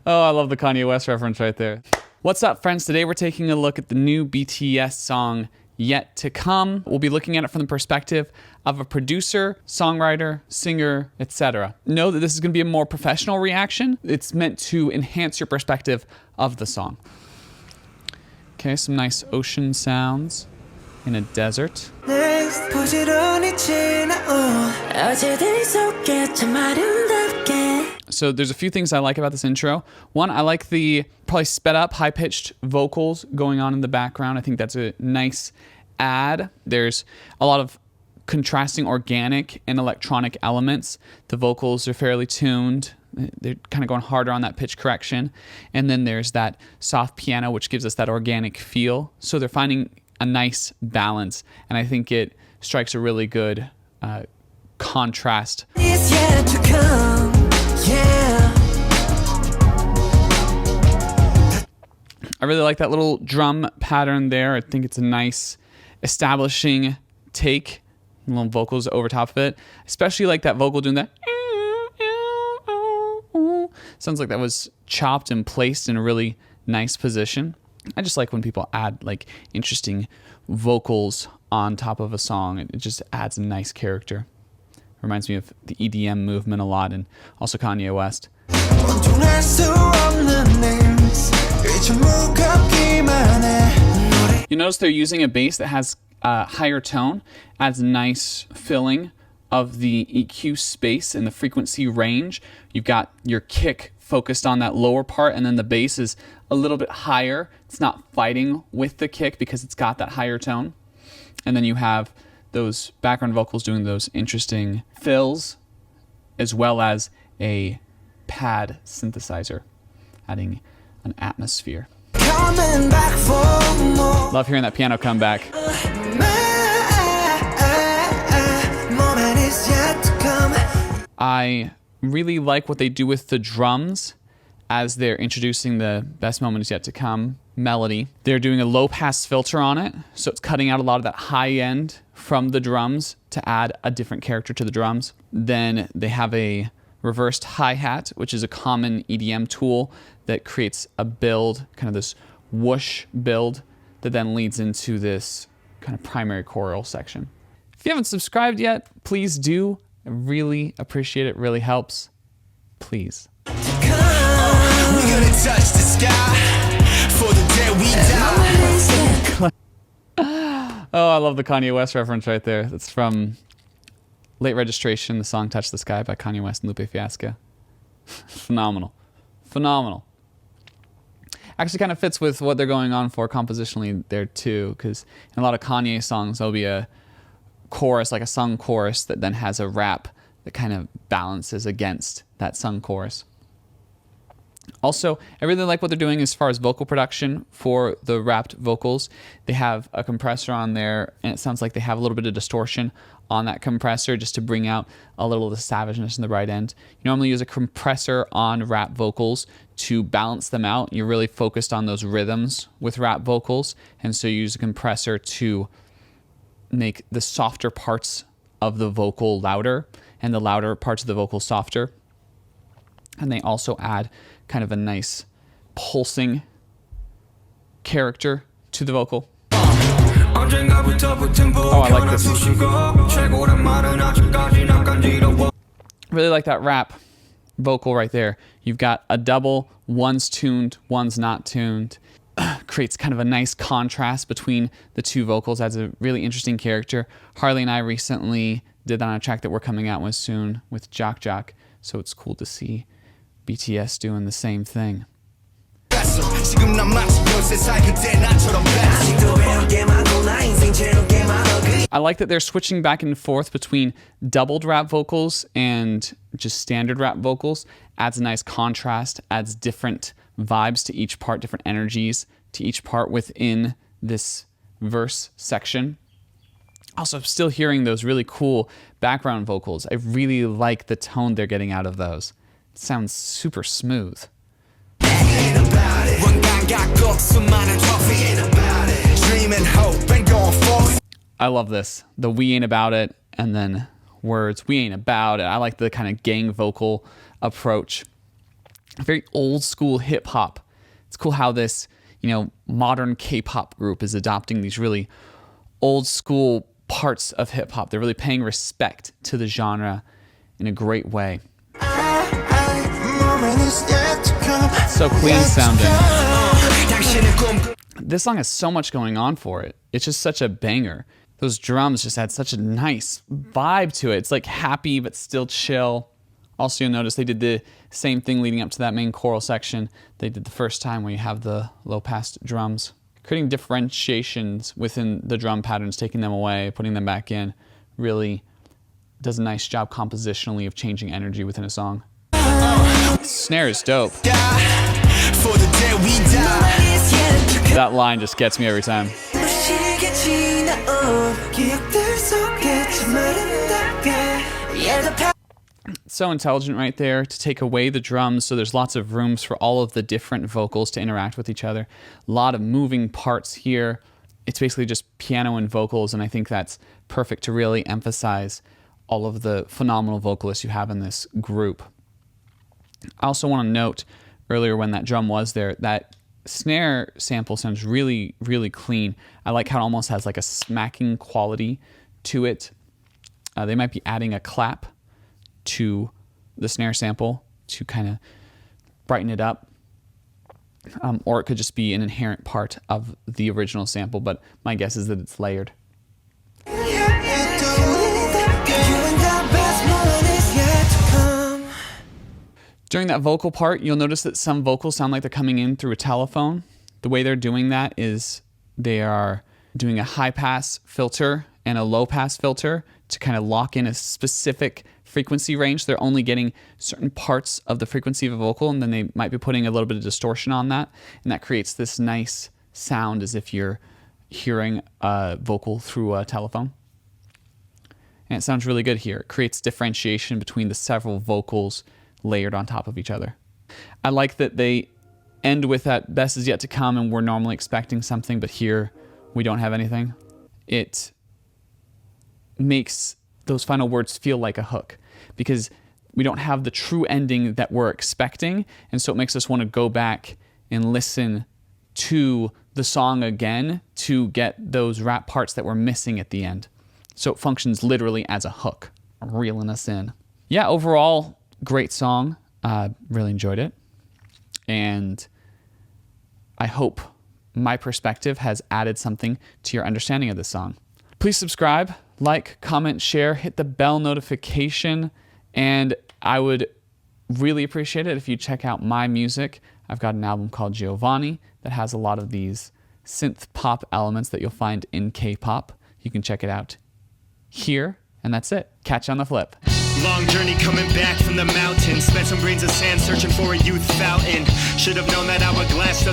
Oh, I love the Kanye West reference right there. What's up, friends? Today we're taking a look at the new BTS song, Yet to Come. We'll be looking at it from the perspective of a producer, songwriter, singer, etc. Know that this is going to be a more professional reaction. It's meant to enhance your perspective of the song. Okay, some nice ocean sounds in a desert. So there's a few things I like about this intro. One, I like the probably sped up, high-pitched vocals going on in the background. I think that's a nice add. There's a lot of contrasting organic and electronic elements. The vocals are fairly tuned. They're kind of going harder on that pitch correction. And then there's that soft piano, which gives us that organic feel. So they're finding a nice balance. And I think it strikes a really good contrast. It's yet to come. Yeah. I really like that little drum pattern there. I think it's a nice establishing take. Little vocals over top of it. Especially like that vocal doing that. Sounds like that was chopped and placed in a really nice position. I just like when people add like interesting vocals on top of a song. It just adds a nice character. Reminds me of the EDM movement a lot, and also Kanye West. You notice they're using a bass that has a higher tone, adds a nice filling of the EQ space and the frequency range. You've got your kick focused on that lower part, and then the bass is a little bit higher. It's not fighting with the kick because it's got that higher tone. And then you have those background vocals doing those interesting fills, as well as a pad synthesizer, adding an atmosphere. Love hearing that piano come back. I really like what they do with the drums as they're introducing the Best Moment Is Yet to Come melody. They're doing a low pass filter on it, so it's cutting out a lot of that high end from the drums to add a different character to the drums. Then they have a reversed hi-hat, which is a common EDM tool that creates a build, kind of this whoosh build that then leads into this kind of primary choral section. If you haven't subscribed yet, please do. I really appreciate it, really helps. Please. We're gonna touch the sky for the day we die. Oh, I love the Kanye West reference right there. That's from Late Registration, the song Touch the Sky by Kanye West and Lupe Fiasco. Phenomenal. Phenomenal. Actually kind of fits with what they're going on for compositionally there too, because in a lot of Kanye songs there'll be a chorus, like a sung chorus, that then has a rap that kind of balances against that sung chorus. Also, I really like what they're doing as far as vocal production for the rapped vocals. They have a compressor on there, and it sounds like they have a little bit of distortion on that compressor just to bring out a little of the savageness in the right end. You normally use a compressor on rap vocals to balance them out. You're really focused on those rhythms with rap vocals, and so you use a compressor to make the softer parts of the vocal louder and the louder parts of the vocal softer. And they also add kind of a nice pulsing character to the vocal. Oh, I like this. Really like that rap vocal right there. You've got a double, one's tuned, one's not tuned. Creates kind of a nice contrast between the two vocals, adds a really interesting character. Harley and I recently did that on a track that we're coming out with soon with Jock Jock, so it's cool to see BTS doing the same thing. I like that they're switching back and forth between doubled rap vocals and just standard rap vocals. Adds a nice contrast, adds different vibes to each part, different energies to each part within this verse section. Also, I'm still hearing those really cool background vocals. I really like the tone they're getting out of those. It sounds super smooth. I love this. The we ain't about it, and then words, we ain't about it. I like the kind of gang vocal approach. very old school hip hop. It's cool how this, modern K-pop group is adopting these really old school parts of hip hop. They're really paying respect to the genre in a great way. So clean sounding. This song has so much going on for it. It's just such a banger. Those drums just add such a nice vibe to it. It's like happy but still chill. Also, you'll notice they did the same thing leading up to that main choral section they did the first time, where you have the low-pass drums. Creating differentiations within the drum patterns, taking them away, putting them back in, really does a nice job compositionally of changing energy within a song. Snare is dope. That line just gets me every time. It's so intelligent right there to take away the drums, so there's lots of rooms for all of the different vocals to interact with each other. A lot of moving parts here. It's basically just piano and vocals, and I think that's perfect to really emphasize all of the phenomenal vocalists you have in this group. I also want to note earlier when that drum was there, that snare sample sounds really, really clean. I like how it almost has like a smacking quality to it. They might be adding a clap to the snare sample to kind of brighten it up. Or it could just be an inherent part of the original sample, but my guess is that it's layered. During that vocal part, you'll notice that some vocals sound like they're coming in through a telephone. The way they're doing that is they are doing a high-pass filter and a low-pass filter to kind of lock in a specific frequency range. They're only getting certain parts of the frequency of a vocal, and then they might be putting a little bit of distortion on that, and that creates this nice sound as if you're hearing a vocal through a telephone. And it sounds really good here. It creates differentiation between the several vocals layered on top of each other. I like that they end with that best is yet to come, and we're normally expecting something, but here we don't have anything. It makes those final words feel like a hook because we don't have the true ending that we're expecting, and so it makes us want to go back and listen to the song again to get those rap parts that we're missing at the end. So it functions literally as a hook, reeling us in. Yeah, overall, great song. Really enjoyed it. And I hope my perspective has added something to your understanding of this song. Please subscribe, like, comment, share, hit the bell notification, and I would really appreciate it if you check out my music. I've got an album called Giovanni that has a lot of these synth pop elements that you'll find in K-pop. You can check it out here, and that's it. Catch you on the flip. Long journey coming back from the mountains. Spent some grains of sand searching for a youth fountain. Should have known that hourglass doesn't